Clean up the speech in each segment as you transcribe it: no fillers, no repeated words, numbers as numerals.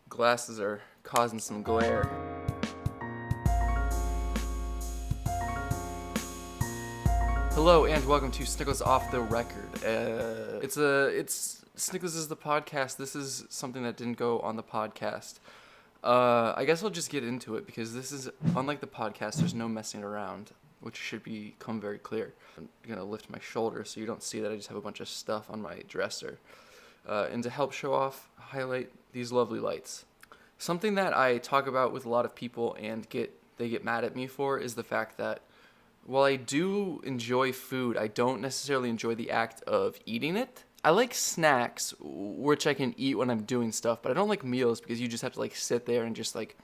Glasses are causing some glare. Hello and welcome to Snickles Off the Record. It's Snickles is the podcast. This is something that didn't go on the podcast. I guess I'll just get into it because this is unlike the podcast. There's no messing around, which should become very clear. I'm gonna lift my shoulder so you don't see that I just have a bunch of stuff on my dresser. And to help show off, highlight these lovely lights. Something that I talk about with a lot of people and they get mad at me for is the fact that while I do enjoy food, I don't necessarily enjoy the act of eating it. I like snacks, which I can eat when I'm doing stuff, but I don't like meals because you just have to like sit there and just like,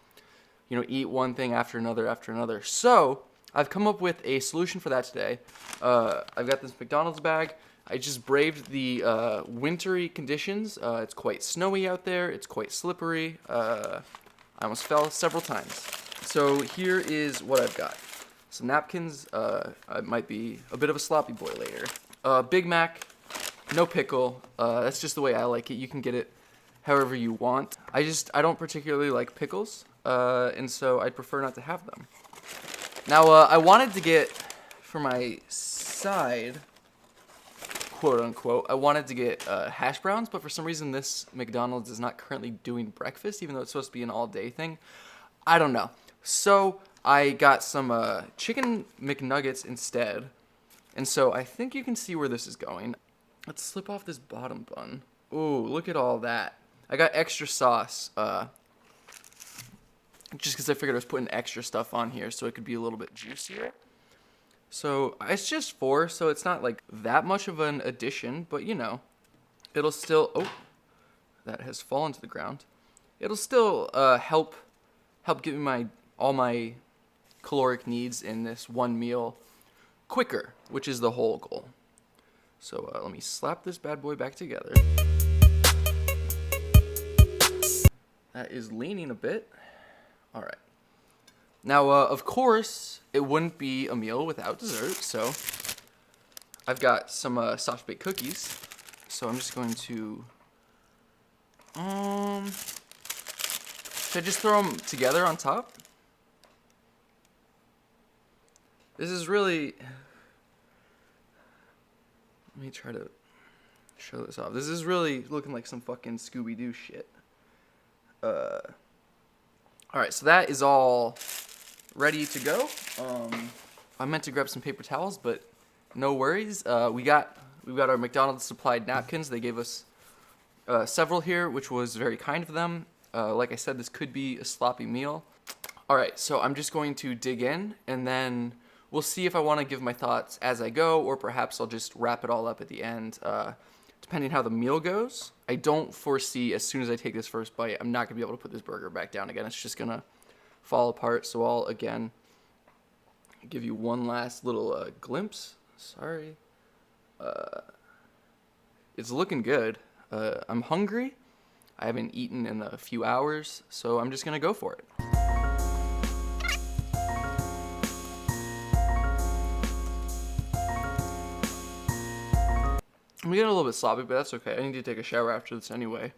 eat one thing after another after another. So I've come up with a solution for that today. I've got this McDonald's bag. I just braved the wintry conditions. It's quite snowy out there. It's quite slippery. I almost fell several times. So here is what I've got. Some napkins. I might be a bit of a sloppy boy later. Big Mac, no pickle. That's just the way I like it. You can get it however you want. I don't particularly like pickles, and so I'd prefer not to have them. Now, I wanted to get, for my side, quote unquote, I wanted to get hash browns, but for some reason this McDonald's is not currently doing breakfast, even though it's supposed to be an all-day thing. I don't know. So I got some chicken McNuggets instead, and so I think you can see where this is going. Let's slip off this bottom bun. Ooh, look at all that. I got extra sauce, just because I figured I was putting extra stuff on here so it could be a little bit juicier. So it's just 4, so it's not like that much of an addition, but it'll still, that has fallen to the ground. It'll still help give me all my caloric needs in this one meal quicker, which is the whole goal. So let me slap this bad boy back together. That is leaning a bit. All right. Now, of course, it wouldn't be a meal without dessert, so I've got some soft-baked cookies. So I'm just going to, should I just throw them together on top? This is really, let me try to show this off. This is really looking like some fucking Scooby-Doo shit. All right, so that is all ready to go. I meant to grab some paper towels, but no worries. We got our McDonald's supplied napkins. They gave us several here, which was very kind of them. Like I said, this could be a sloppy meal. All right, so I'm just going to dig in, and then we'll see if I want to give my thoughts as I go, or perhaps I'll just wrap it all up at the end, depending how the meal goes. I don't foresee, as soon as I take this first bite, I'm not going to be able to put this burger back down again. It's just going to fall apart. So I'll, again, give you one last little glimpse. Sorry. It's looking good. I'm hungry. I haven't eaten in a few hours, so I'm just going to go for it. I'm getting a little bit sloppy, but that's okay. I need to take a shower after this anyway.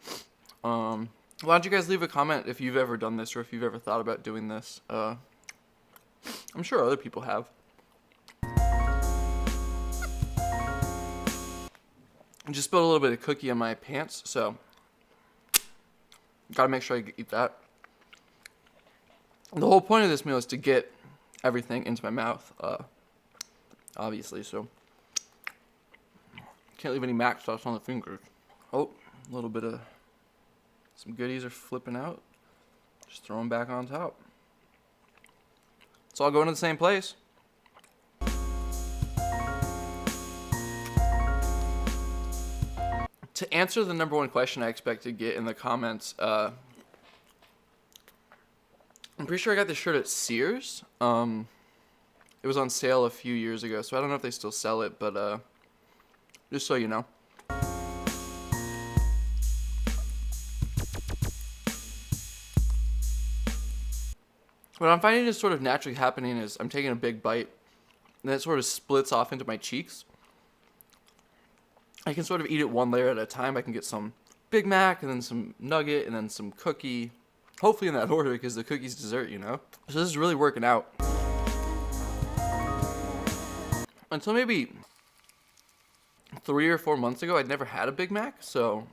Why don't you guys leave a comment if you've ever done this or if you've ever thought about doing this. I'm sure other people have. I just spilled a little bit of cookie on my pants, so gotta make sure I eat that. The whole point of this meal is to get everything into my mouth, obviously, so can't leave any mac sauce on the fingers. Oh, a little bit of some goodies are flipping out. Just throw them back on top. It's all going to the same place. To answer the number one question I expect to get in the comments, I'm pretty sure I got this shirt at Sears. It was on sale a few years ago, so I don't know if they still sell it, but just so you know. What I'm finding is sort of naturally happening is I'm taking a big bite, and then it sort of splits off into my cheeks. I can sort of eat it one layer at a time. I can get some Big Mac, and then some nugget, and then some cookie. Hopefully in that order, because the cookie's dessert, you know? So this is really working out. Until maybe 3 or 4 months ago, I'd never had a Big Mac, so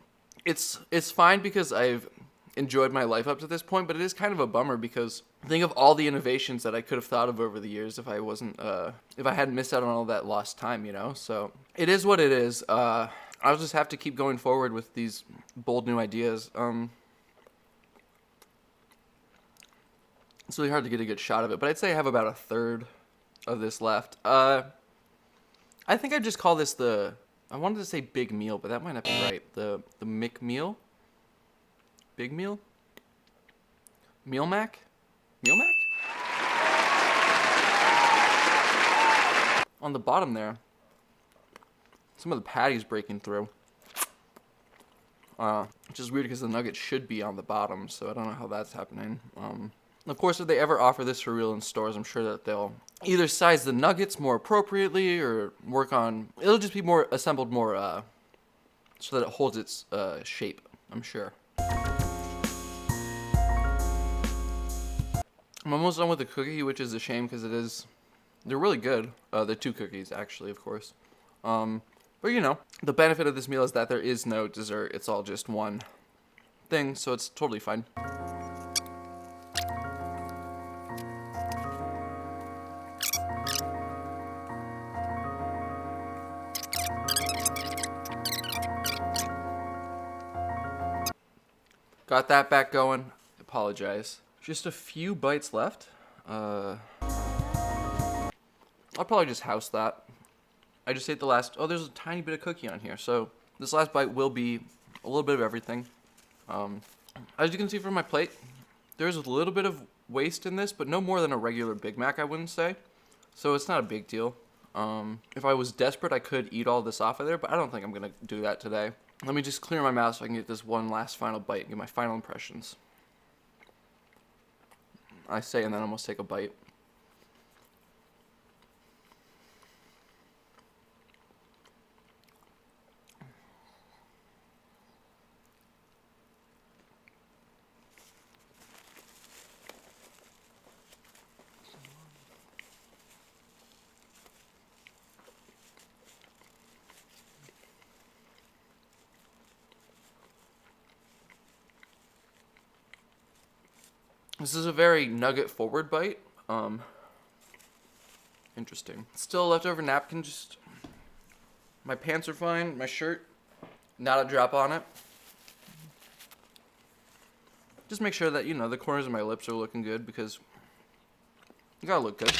it's fine because I've enjoyed my life up to this point, but it is kind of a bummer because think of all the innovations that I could have thought of over the years if I wasn't if I hadn't missed out on all that lost time, you know? So it is what it is. I'll just have to keep going forward with these bold new ideas. It's really hard to get a good shot of it, but I'd say I have about a third of this left. I think I'd just call this I wanted to say Big Meal, but that might not be right. The McMeal? Big Meal? Meal Mac? Meal Mac? On the bottom there, some of the patty's breaking through. Which is weird because the nuggets should be on the bottom, so I don't know how that's happening. Of course, if they ever offer this for real in stores, I'm sure that they'll either size the nuggets more appropriately or work on... It'll just be more assembled more so that it holds its shape, I'm sure. I'm almost done with the cookie, which is a shame because they're really good. The 2 cookies, actually, of course. But, you know, the benefit of this meal is that there is no dessert. It's all just one thing, so it's totally fine. Got that back going. Apologize. Just a few bites left. I'll probably just house that. I just ate the last... Oh, there's a tiny bit of cookie on here. So this last bite will be a little bit of everything. As you can see from my plate, there's a little bit of waste in this, but no more than a regular Big Mac, I wouldn't say. So it's not a big deal. If I was desperate, I could eat all this off of there, but I don't think I'm going to do that today. Let me just clear my mouth so I can get this one last final bite and get my final impressions. I say and then almost take a bite. This is a very nugget-forward bite. Interesting. Still a leftover napkin, just... My pants are fine, my shirt, not a drop on it. Just make sure that, you know, the corners of my lips are looking good because you gotta look good.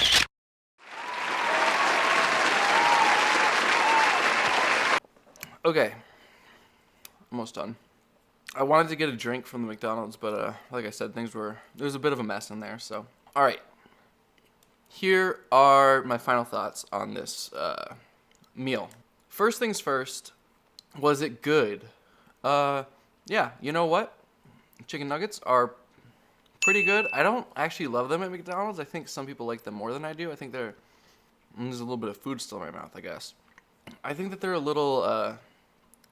Okay. Almost done. I wanted to get a drink from the McDonald's, but like I said, there was a bit of a mess in there, so. All right. Here are my final thoughts on this meal. First things first, was it good? Yeah, you know what? Chicken nuggets are pretty good. I don't actually love them at McDonald's. I think some people like them more than I do. I think there's a little bit of food still in my mouth, I guess. I think that they're a little,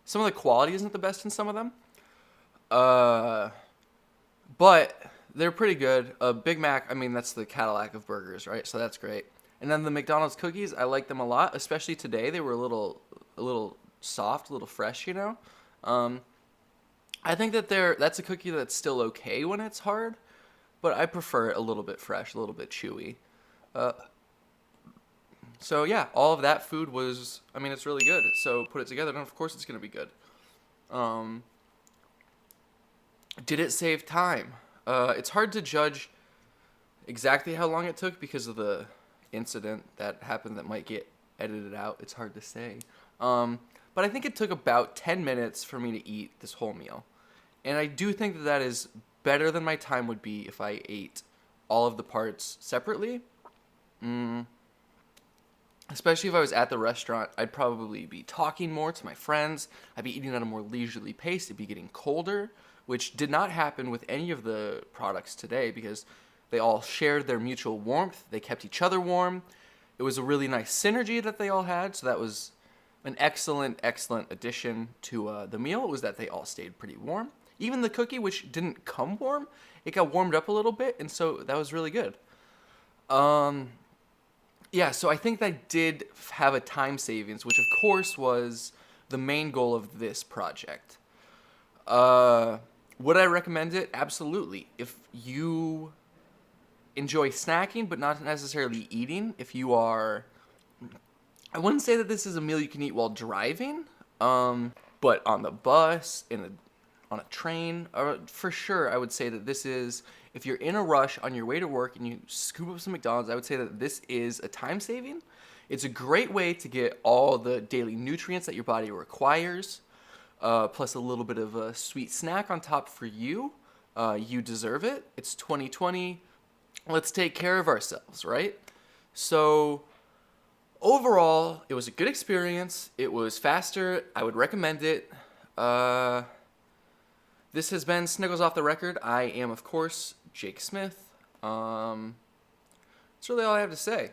some of the quality isn't the best in some of them. But they're pretty good. Big Mac, I mean, that's the Cadillac of burgers, right? So that's great. And then the McDonald's cookies, I like them a lot, especially today. They were a little soft, a little fresh, you know? I think that that's a cookie that's still okay when it's hard, but I prefer it a little bit fresh, a little bit chewy. So yeah, all of that food was, I mean, it's really good. So put it together, and of course it's going to be good. Did it save time? It's hard to judge exactly how long it took because of the incident that happened that might get edited out. It's hard to say. But I think it took about 10 minutes for me to eat this whole meal. And I do think that that is better than my time would be if I ate all of the parts separately. Especially if I was at the restaurant, I'd probably be talking more to my friends. I'd be eating at a more leisurely pace. It'd be getting colder, which did not happen with any of the products today because they all shared their mutual warmth. They kept each other warm. It was a really nice synergy that they all had, so that was An excellent, excellent addition to the meal was that they all stayed pretty warm. Even the cookie, which didn't come warm, it got warmed up a little bit, and so that was really good. Um, yeah, so I think that did have a time savings, which of course was the main goal of this project. Uh, would I recommend it? Absolutely. If you enjoy snacking but not necessarily eating, if you are, I wouldn't say that this is a meal you can eat while driving, but on the bus, on a train, for sure, I would say that this is, if you're in a rush on your way to work and you scoop up some McDonald's, I would say that this is a time saving. It's a great way to get all the daily nutrients that your body requires, plus a little bit of a sweet snack on top for you. You deserve it. It's 2020. Let's take care of ourselves, right? So overall, it was a good experience. It was faster. I would recommend it. This has been Snickles Off the Record. I am, of course, Jake Smith. That's really all I have to say.